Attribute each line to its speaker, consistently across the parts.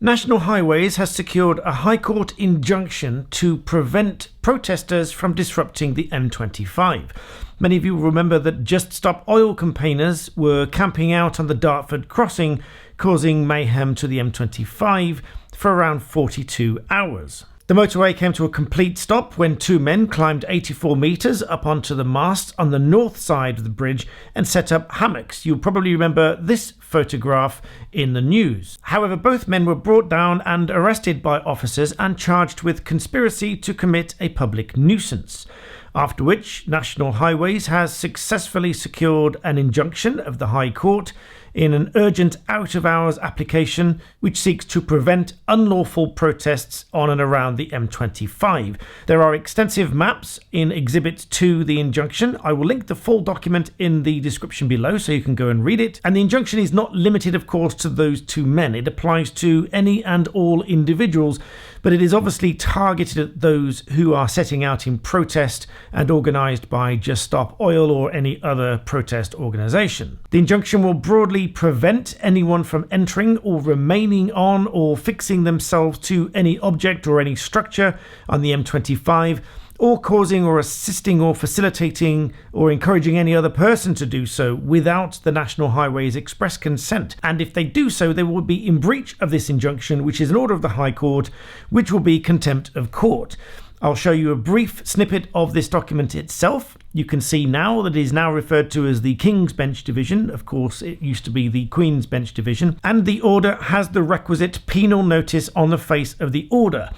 Speaker 1: National Highways has secured a High Court injunction to prevent protesters from disrupting the M25. Many of you will remember that Just Stop oil campaigners were camping out on the Dartford crossing, causing mayhem to the M25 for around 42 hours. The motorway came to a complete stop when two men climbed 84 metres up onto the mast on the north side of the bridge and set up hammocks. You'll probably remember this photograph in the news. However, both men were brought down and arrested by officers and charged with conspiracy to commit a public nuisance. After which, National Highways has successfully secured an injunction of the High Court in an urgent out-of-hours application which seeks to prevent unlawful protests on and around the M25. There are extensive maps in Exhibit to the injunction. I will link the full document in the description below so you can go and read it. And the injunction is not limited, of course, to those two men. It applies to any and all individuals, but it is obviously targeted at those who are setting out in protest and organised by Just Stop Oil or any other protest organisation. The injunction will broadly prevent anyone from entering or remaining on or fixing themselves to any object or any structure on the M25, or causing or assisting or facilitating or encouraging any other person to do so without the National Highways express consent. And if they do so, they will be in breach of this injunction, which is an order of the High Court, which will be contempt of court. I'll show you a brief snippet of this document itself. You can see now that it is now referred to as the King's Bench Division. Of course, it used to be the Queen's Bench Division. And the order has the requisite penal notice on the face of the order.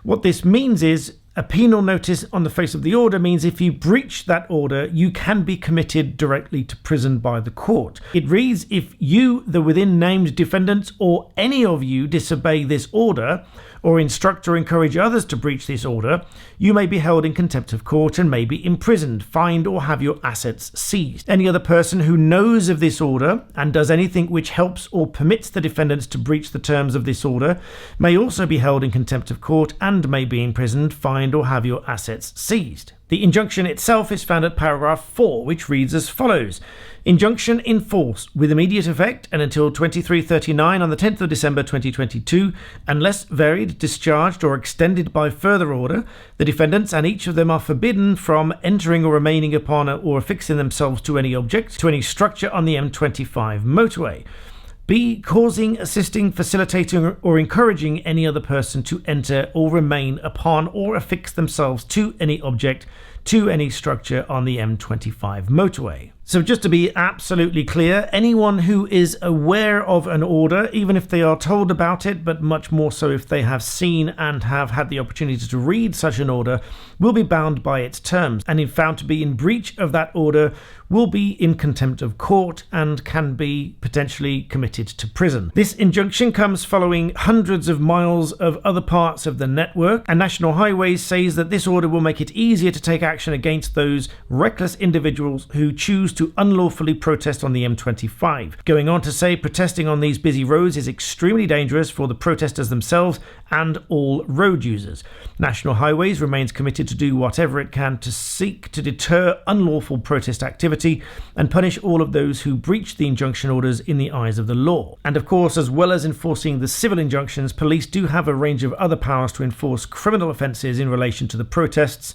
Speaker 1: What this means is a penal notice on the face of the order means if you breach that order, you can be committed directly to prison by the court. It reads, if you, the within named defendants, or any of you disobey this order, or instruct or encourage others to breach this order, you may be held in contempt of court and may be imprisoned, fined, or have your assets seized. Any other person who knows of this order and does anything which helps or permits the defendants to breach the terms of this order may also be held in contempt of court and may be imprisoned, fined, or have your assets seized. The injunction itself is found at paragraph 4, which reads as follows. Injunction in force with immediate effect and until 2339 on the 10th of December 2022, unless varied, discharged, or extended by further order, the defendants and each of them are forbidden from entering or remaining upon or affixing themselves to any object, to any structure on the M25 motorway. B. Causing, assisting, facilitating, or encouraging any other person to enter or remain upon or affix themselves to any object, to any structure on the M25 motorway. So just to be absolutely clear, anyone who is aware of an order, even if they are told about it, but much more so if they have seen and have had the opportunity to read such an order, will be bound by its terms, and if found to be in breach of that order, will be in contempt of court and can be potentially committed to prison. This injunction comes following hundreds of miles of other parts of the network, and National Highways says that this order will make it easier to take action against those reckless individuals who choose to unlawfully protest on the M25. Going on to say protesting on these busy roads is extremely dangerous for the protesters themselves and all road users. National Highways remains committed to do whatever it can to seek to deter unlawful protest activity and punish all of those who breach the injunction orders in the eyes of the law. And of course, as well as enforcing the civil injunctions, police do have a range of other powers to enforce criminal offences in relation to the protests,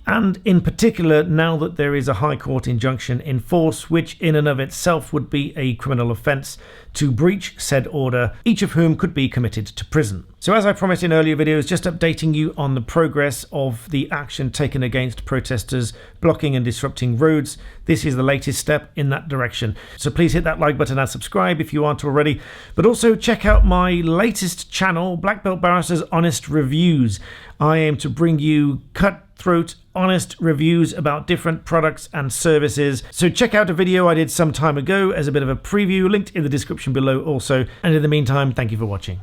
Speaker 1: and in particular now that there is a High Court injunction in force, which in and of itself would be a criminal offence to breach said order, each of whom could be committed to prison. So as I promised in earlier videos, just updating you on the progress of the action taken against protesters blocking and disrupting roads. This is the latest step in that direction. So please hit that like button and subscribe if you aren't already. But also check out my latest channel, Black Belt Barrister's Honest Reviews. I aim to bring you cutthroat, honest reviews about different products and services. So check out a video I did some time ago as a bit of a preview, linked in the description below also. And in the meantime, thank you for watching.